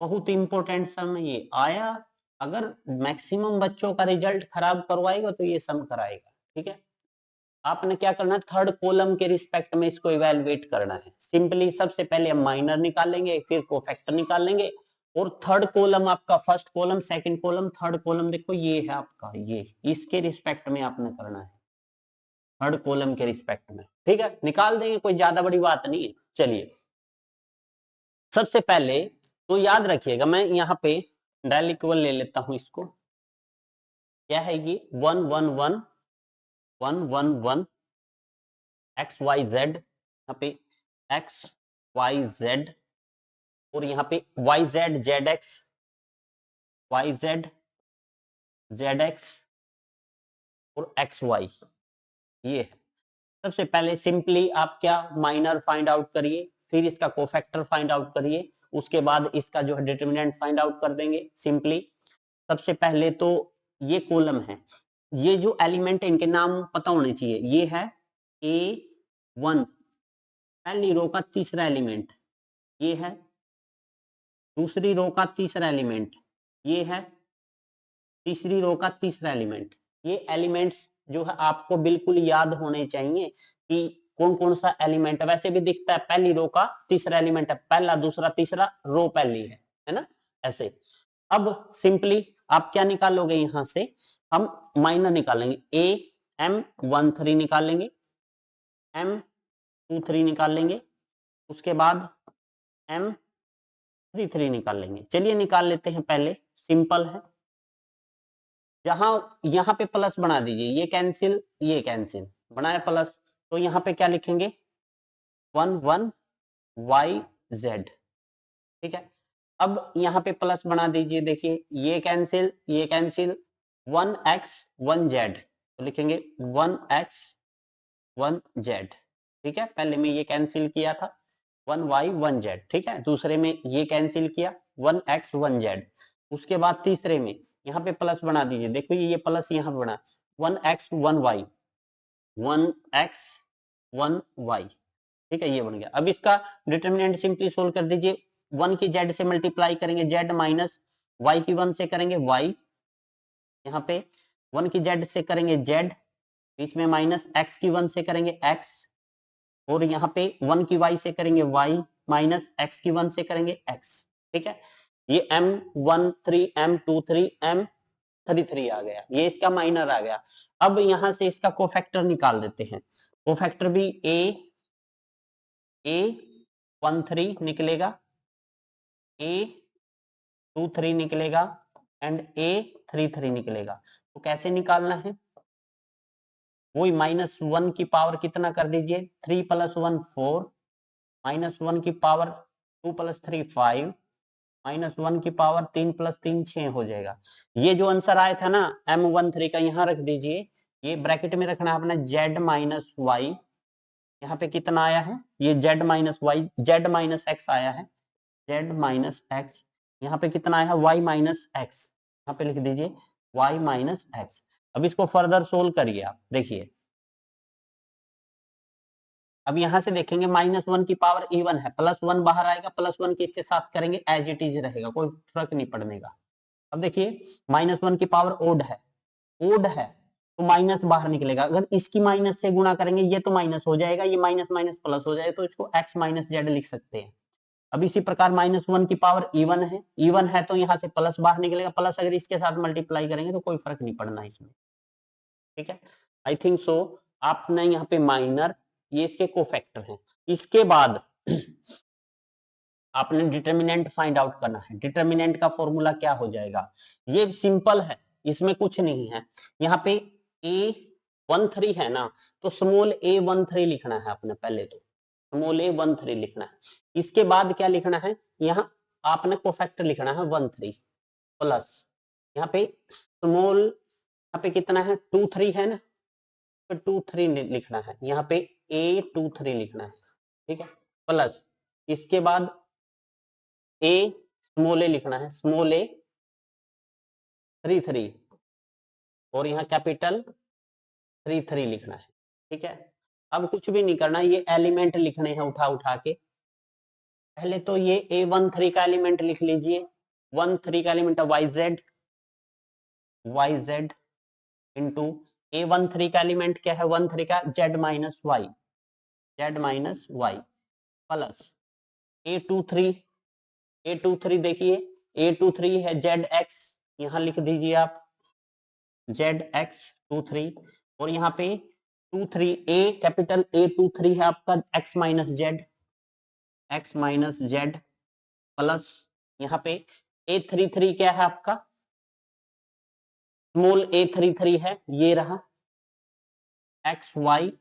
बहुत इंपॉर्टेंट सम ये आया। अगर मैक्सिमम बच्चों का रिजल्ट खराब करवाएगा तो ये सम कराएगा। ठीक है, आपने क्या करना है, थर्ड कॉलम के रिस्पेक्ट में इसको इवेलुएट करना है। सिंपली सबसे पहले हम माइनर निकालेंगे, फिर कोफैक्टर निकालेंगे, और थर्ड कॉलम आपका, first column, second column, third column देखो ये है आपका, ये इसके रिस्पेक्ट में आपने करना है, थर्ड कॉलम के रिस्पेक्ट में। ठीक है, निकाल देंगे, कोई ज्यादा बड़ी बात नहीं है। चलिए, सबसे पहले तो याद रखिएगा, मैं यहाँ पे डायल इक्वल ले लेता हूं इसको। क्या है ये, 1 1 1 1 1 1 एक्स वाई जेड, यहाँ पे एक्स वाई जेड, और यहाँ पे Y Z Z X, Y Z Z X, और एक्स वाई, ये है। सबसे पहले सिंपली आप क्या, माइनर फाइंड आउट करिए, फिर इसका कोफैक्टर फाइंड आउट करिए, उसके बाद इसका जो है डिटरमिनेंट फाइंड आउट कर देंगे सिंपली। सबसे पहले तो ये कॉलम है, ये जो एलिमेंट है इनके नाम पता होने चाहिए। ये है A1, पहली रो का तीसरा एलिमेंट, ये है दूसरी रो का तीसरा एलिमेंट, ये है तीसरी रो का तीसरा एलिमेंट। ये एलिमेंट्स जो है आपको बिल्कुल याद होने चाहिए कि कौन कौन सा एलिमेंट है। वैसे भी दिखता है पहली रो का तीसरा एलिमेंट है, पहला दूसरा तीसरा रो पहली है ना, ऐसे। अब सिंपली आप क्या निकालोगे, यहां से हम माइनर निकालेंगे, M13 निकालेंगे, M23 निकाल लेंगे, उसके बाद M33 निकाल लेंगे। चलिए निकाल लेते हैं, पहले सिंपल है। जहां यहां पे प्लस बना दीजिए, ये कैंसिल ये कैंसिल, बनाए प्लस, तो यहां पे क्या लिखेंगे, 1 1 वाई जेड। ठीक है, अब यहाँ पे प्लस बना दीजिए, देखिए ये कैंसिल ये कैंसिल, 1x 1z, तो लिखेंगे 1x 1z। ठीक है, पहले में ये कैंसिल किया था 1y 1z। ठीक है, दूसरे में ये कैंसिल किया 1x 1z। उसके बाद तीसरे में यहाँ पे प्लस बना दीजिए, देखो ये प्लस यहाँ पे बना 1x 1y 1x 1y। ठीक है, ये बन गया। अब इसका डिटरमिनेंट सिंपली सोल्व कर दीजिए, 1 की z से मल्टीप्लाई करेंगे z, माइनस y की 1 से करेंगे y, यहाँ पे 1 की z से करेंगे z, बीच में माइनस x की 1 से करेंगे x, और यहाँ पे 1 की y से करेंगे y, माइनस x की 1 से करेंगे x। ठीक है, ये M13 M23 M33 आ गया, ये इसका माइनर आ गया। अब यहां से इसका कोफैक्टर निकाल देते हैं। कोफैक्टर भी A13 निकलेगा, A23 निकलेगा, एंड A33 निकलेगा। तो कैसे निकालना है, वही -1 की पावर कितना कर दीजिए, 3 + 1 4, -1 की पावर 2 + 3 5, -1 की पावर 3 + 3 6 हो जाएगा। ये जो आंसर आया था ना M13 का, यहाँ रख दीजिए, ये ब्रैकेट में रखना है अपना Z - Y। यहाँ पे कितना आया है, ये Z - Y, Z - X आया है, Z - X। यहाँ पे कितना आया है, Y - X, यहाँ पे लिख दीजिए Y - X। अब इसको फर्दर सोल्व करिए आप, देखिए अब यहां से देखेंगे -1 की पावर इवन है, +1 बाहर आएगा, +1 किसके साथ करेंगे, एज इट इज रहेगा, कोई फर्क नहीं पड़ने का। अब देखिए -1 की पावर ओड है तो माइनस बाहर निकलेगा, अगर इसकी माइनस से गुणा करेंगे ये तो माइनस हो जाएगा, ये माइनस माइनस प्लस हो जाएगा, तो इसको x - z लिख सकते हैं। अब इसी प्रकार -1 की पावर इवन है तो यहाँ से प्लस बाहर निकलेगा, प्लस अगर इसके साथ मल्टीप्लाई करेंगे तो कोई फर्क नहीं पड़ना इसमें। ठीक है, आई थिंक सो आपने यहाँ पे माइनर, ये इसके कोफैक्टर हैं। इसके बाद आपने डिटर्मिनेंट फाइंड आउट करना है। डिटर्मिनेंट का फॉर्मूला क्या हो जाएगा, ये सिंपल है, इसमें कुछ नहीं है। यहाँ पे A13 है ना, तो स्मॉल a13 लिखना है आपने, पहले तो स्मॉल a13 लिखना है। इसके बाद क्या लिखना है, यहाँ आपने कोफैक्टर लिखना है 13 प्लस, यहाँ पे स्मॉल, यहाँ पे कितना है 23 है ना, तो 23 लिखना है, यहाँ पे A23 लिखना है। ठीक है, प्लस इसके बाद स्मॉल ए लिखना है, स्मॉल A33, और यहाँ कैपिटल 33 लिखना है। ठीक है, अब कुछ भी नहीं करना, ये एलिमेंट लिखने हैं उठा उठा के, पहले तो ये A13 का एलिमेंट लिख लीजिए, 13 का एलिमेंट है YZ इंटू A13 का एलिमेंट क्या है, 13 का Z minus Y plus A23 देखिए, A23 है ZX, यहां लिख दीजिए आप ZX23, और यहाँ पे 23 A कैपिटल A23 है आपका X माइनस Z प्लस यहाँ पे A33 क्या है आपका, स्मॉल A33 है, ये रहा XY,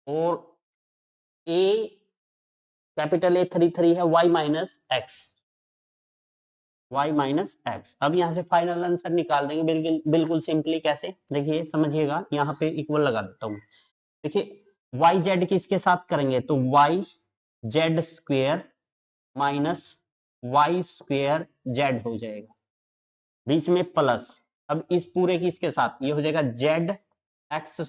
और A कैपिटल A33 है Y माइनस X। अब यहां से फाइनल आंसर निकाल देंगे बिल्कुल सिंपली। कैसे, देखिए समझिएगा, यहाँ पे इक्वल लगा देता हूं। देखिए YZ किसके साथ करेंगे, तो YZ square minus Y square Z हो जाएगा, बीच में प्लस। अब इस पूरे की इसके साथ ये हो जाएगा ZX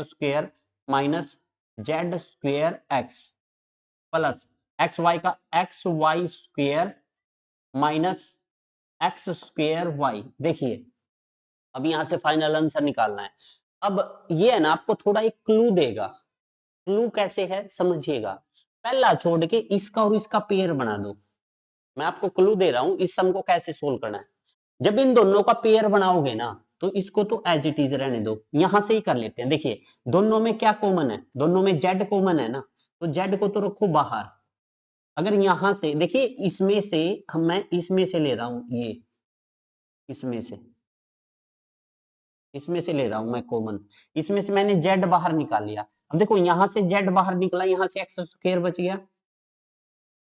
square minus Z square X plus XY का XY square minus X square Y। देखिए अब यहां से फाइनल आंसर निकालना है। अब ये है ना, आपको थोड़ा एक क्लू देगा। क्लू कैसे है समझिएगा, पहला छोड़ के इसका और इसका पेयर बना दो। मैं आपको क्लू दे रहा हूं, इस सम को कैसे सोल्व करना है। जब इन दोनों का पेयर बनाओगे ना, तो इसको तो एज इट इज रहने दो, यहां से ही कर लेते हैं। देखिए दोनों में क्या कॉमन है, दोनों में जेड कॉमन है ना, तो जेड को तो रखो बाहर। अगर यहां से देखिए, इसमें से मैं इसमें से ले रहा हूं, ये इसमें से ले रहा हूं मैं कॉमन, इसमें से मैंने जेड बाहर निकाल लिया। अब देखो यहां से जेड बाहर निकला, यहां से एक्स स्क्वायर बच गया,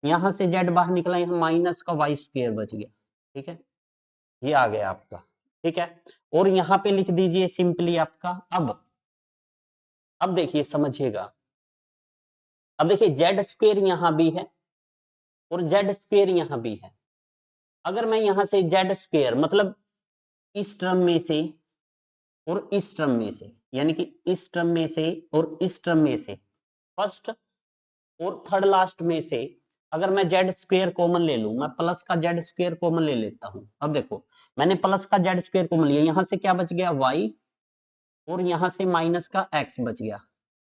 यहां से जेड बाहर निकला, यहां माइनस का वाई स्क्वायर बच गया। ठीक है, ये आ गया आपका। ठीक है, और यहां पे लिख दीजिए सिंपली आपका। अब देखिए समझिएगा, अब देखिए जेड स्क्वायर यहां भी है और जेड स्क्वायर यहां भी है। अगर मैं यहां से जेड स्क्वायर मतलब इस टर्म में से और इस टर्म में से, यानी कि इस टर्म में से और इस टर्म में से, फर्स्ट और थर्ड लास्ट में से अगर मैं जेड स्क्वायर कॉमन ले लूं, मैं प्लस का जेड स्क्वायर कॉमन ले लेता हूं। अब देखो मैंने प्लस का जेड स्क्वायर कॉमन लिया, यहां से क्या बच गया वाई, और यहां से माइनस का एक्स बच गया,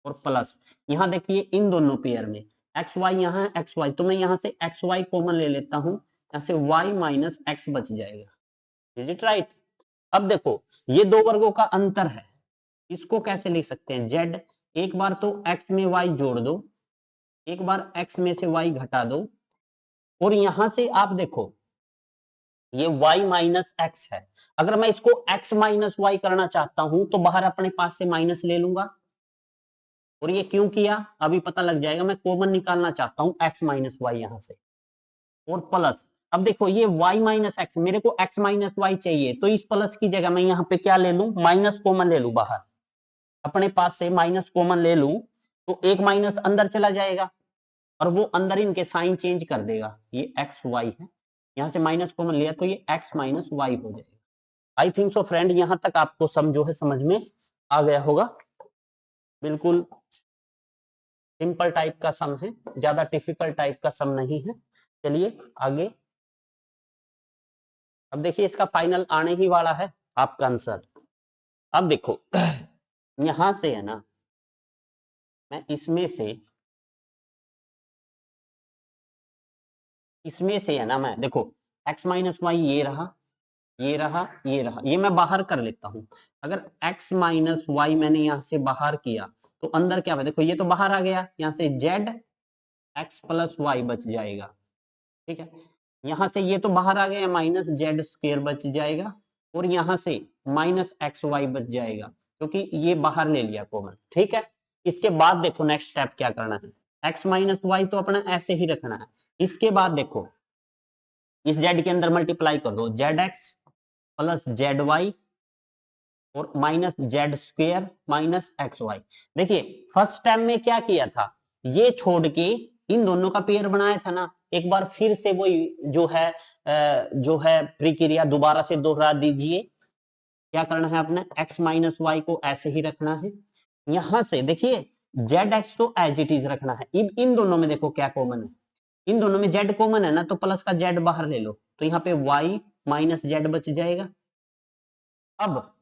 और प्लस यहां देखिए इन दोनों पेयर में एक्स वाई, यहाँ एक्स वाई, तो मैं यहां से एक्स वाई कॉमन ले लेता हूं, यहां से वाई माइनस एक्स बच जाएगा। Is it right? अब देखो ये दो वर्गों का अंतर है, इसको कैसे लिख सकते हैं, जेड, एक बार तो एक्स में वाई जोड़ दो, एक बार एक्स में से वाई घटा दो, और यहां से आप देखो ये y माइनस एक्स है। अगर मैं इसको x माइनस वाई करना चाहता हूं, तो बाहर अपने पास से माइनस ले लूंगा, और ये क्यों किया अभी पता लग जाएगा। मैं कॉमन निकालना चाहता हूं x माइनस वाई यहां से, और प्लस। अब देखो ये y माइनस एक्स, मेरे को x माइनस वाई चाहिए, तो इस प्लस की जगह मैं यहाँ पे क्या ले लूं, माइनस कॉमन ले लूं, बाहर अपने पास से माइनस कॉमन ले लूं, तो एक माइनस अंदर चला जाएगा, और वो अंदर इनके साइन चेंज कर देगा। ये एक्स वाई है, यहां से माइनस कॉमन लिया, तो ये एक्स माइनस वाई हो जाएगा। आई थिंक सो फ्रेंड, यहां तक आपको समझो है, समझ में आ गया होगा। बिल्कुल सिंपल टाइप का सम है, ज्यादा डिफिकल्ट टाइप का सम नहीं है। चलिए आगे। अब देखिए इसका फाइनल आने ही वाला है आपका आंसर। अब देखो यहां से है ना, मैं इसमें से है ना, मैं देखो x माइनस वाई, ये रहा, ये रहा, ये रहा, ये मैं बाहर कर लेता हूं। अगर x माइनस वाई मैंने यहां से बाहर किया, तो अंदर क्या है, देखो ये तो बाहर आ गया, यहां से z x प्लस वाई बच जाएगा। ठीक है, यहां से ये तो बाहर आ गया, माइनस जेड स्क्वेयर बच जाएगा, और यहां से माइनस एक्स वाई बच जाएगा, क्योंकि ये बाहर ले लिया कॉमन। ठीक है, इसके बाद देखो नेक्स्ट स्टेप क्या करना है, एक्स माइनस वाई तो अपना ऐसे ही रखना है। इसके बाद देखो इस जेड के अंदर मल्टीप्लाई कर दो, z x plus z y और minus z square minus x y. देखिए फर्स्ट टाइम में क्या किया था, ये छोड़ के इन दोनों का पेयर बनाया था ना, एक बार फिर से वही जो है प्रक्रिया दोबारा से दोहरा दीजिए। क्या करना है अपने, x माइनस वाई को ऐसे ही रखना है। यहां से देखिए जेड एक्स तो एज इट इज रखना है। इन दोनों में देखो क्या कॉमन है, इन दोनों में जेड कॉमन है ना, तो प्लस का जेड बाहर ले लो, तो यहाँ पे वाई माइनस जेड बच जाएगा। अब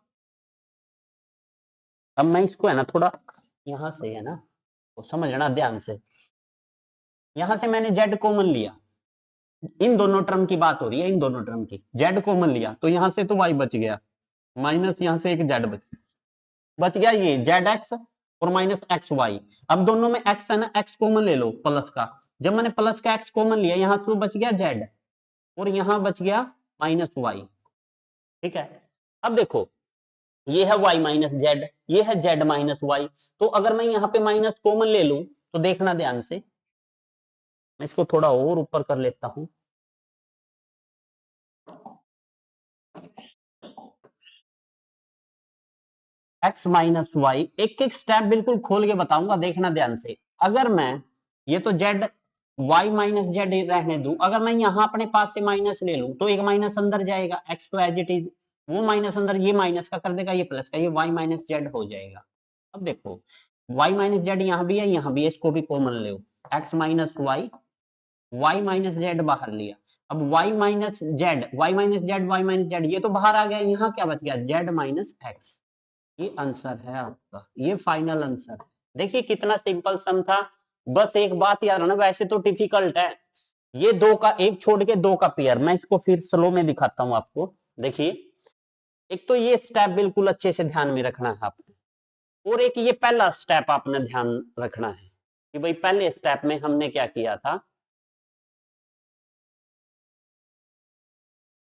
मैं इसको है ना थोड़ा यहां से है ना तो समझना ध्यान से, यहां से मैंने जेड कॉमन लिया, इन दोनों टर्म की बात हो रही है, इन दोनों टर्म की जेड कॉमन लिया, तो यहां से तो वाई बच गया, माइनस यहां से एक जेड बच गया, ये जेड एक्स और माइनस एक्स वाई। अब दोनों में एक्स है ना, एक्स कॉमन ले लो प्लस का, जब मैंने प्लस का एक्स कॉमन लिया, यहां से बच गया जेड और यहां बच गया माइनस वाई। ठीक है, अब देखो ये है y माइनस जेड, ये है z माइनस वाई, तो अगर मैं यहां पे माइनस कॉमन ले लूं तो देखना ध्यान से, मैं इसको थोड़ा और ऊपर कर लेता हूं, x माइनस वाई, एक एक स्टेप बिल्कुल खोल के बताऊंगा, देखना ध्यान से। अगर मैं ये तो z y माइनस जेड रहने दूं, अगर मैं यहां अपने पास से माइनस ले लूं तो एक माइनस अंदर जाएगा, x तो एज इट इज, वो माइनस अंदर, ये माइनस का कर देगा, ये प्लस का, ये y माइनस जेड हो जाएगा। अब देखो y माइनस जेड यहां भी है, यहां भी है, इसको भी कॉमन ले, x minus Y, y minus Z बाहर लिया, अब y minus Z, y minus Z, y minus Z, ये तो बाहर आ गया, यहाँ क्या बच गया, z माइनस एक्स। ये आंसर है आपका, ये फाइनल आंसर। देखिए कितना सिंपल सम था, बस एक बात याद रखना, वैसे तो डिफिकल्ट है, ये दो का एक छोड़ के दो का पेयर, मैं इसको फिर स्लो में दिखाता हूं आपको। देखिए एक तो ये स्टेप बिल्कुल अच्छे से ध्यान में रखना है आपने, और एक ये पहला स्टेप आपने ध्यान रखना है कि भाई पहले स्टेप में हमने क्या किया था,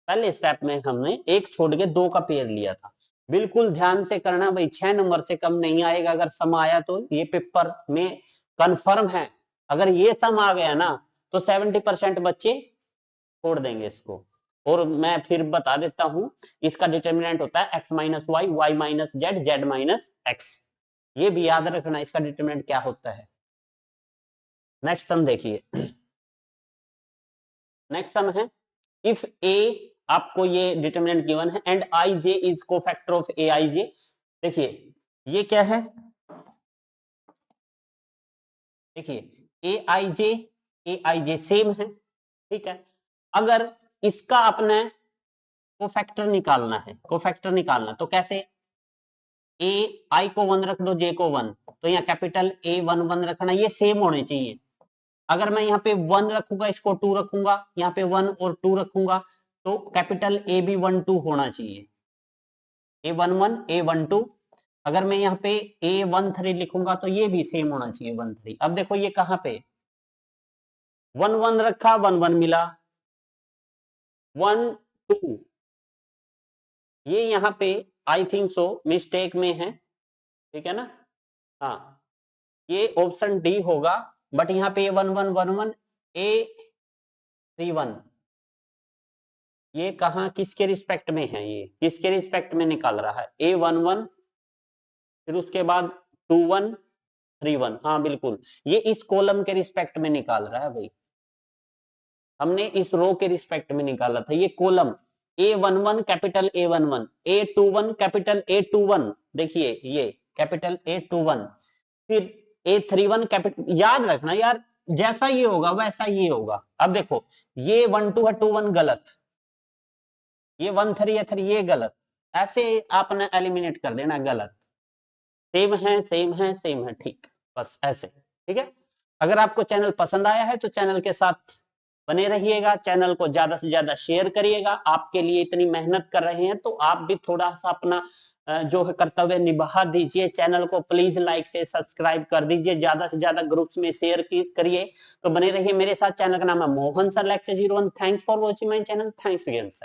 पहले स्टेप में हमने एक छोड़ के दो का पेयर लिया था। बिल्कुल ध्यान से करना भाई, 6 नंबर से कम नहीं आएगा, अगर सम आया तो ये पेपर में कंफर्म है, अगर ये सम आ गया ना तो 70% बच्चे छोड़ देंगे इसको। और मैं फिर बता देता हूं, इसका डिटर्मिनेंट होता है x minus Y, Y minus Z, Z minus X, ये भी याद रखना इसका डिटर्मिनेंट क्या होता है। नेक्स्ट सम देखिए, नेक्स्ट सम है, इफ ए, आपको ये डिटरमिनेंट गिवन है, and I J is cofactor of A I J. देखिए ये क्या है, देखिए ए आई जे सेम है, ठीक है, अगर इसका अपने कोफैक्टर निकालना है, कोफैक्टर निकालना तो कैसे, ए आई को 1 रख दो, जे को 1, तो यहाँ कैपिटल ए 1 1 रखना, ये सेम होने चाहिए। अगर मैं यहाँ पे 1 रखूंगा, इसको 2 रखूंगा, यहाँ पे 1 और 2 रखूंगा, तो कैपिटल ए भी 1 2 होना चाहिए, ए 1 1 ए 1 2। अगर मैं यहाँ पे ए 1 3 लिखूंगा तो ये भी सेम होना चाहिए 1 3। अब देखो ये कहां पे 1 1 रखा, 1 1 मिला, 1 2, ये यहाँ पे आई थिंक सो मिस्टेक में है, ठीक है ना, हाँ ये ऑप्शन डी होगा, बट यहाँ पे 1 1 1 1 ए 3 1, ये कहा किसके रिस्पेक्ट में है, ये किसके रिस्पेक्ट में निकाल रहा है, ए 1 1, फिर उसके बाद 2 1 3 1, हाँ बिल्कुल ये इस कॉलम के रिस्पेक्ट में निकाल रहा है भाई, हमने इस रो के रिस्पेक्ट में निकाला था, ये column A11 capital A11, A21 capital A21, देखिए ये कैपिटल A21, फिर A31 कैपिटल, याद रखना यार, जैसा ये होगा वैसा ये होगा। अब देखो ये 1 2 है, 2 1 गलत, ये 1 3 है 3, ये गलत, ऐसे आपने एलिमिनेट कर देना, गलत, सेम है सेम है सेम है, ठीक, बस ऐसे, ठीक है। अगर आपको चैनल पसंद आया है तो चैनल के साथ बने रहिएगा, चैनल को ज्यादा से ज्यादा शेयर करिएगा, आपके लिए इतनी मेहनत कर रहे हैं तो आप भी थोड़ा सा अपना जो है कर्तव्य निभा दीजिए, चैनल को प्लीज लाइक से सब्सक्राइब कर दीजिए, ज्यादा से ज्यादा ग्रुप्स में शेयर करिए, तो बने रहिए मेरे साथ। चैनल का नाम है Mohan sir lecture 01। Thanks for watching my channel, thanks again sir.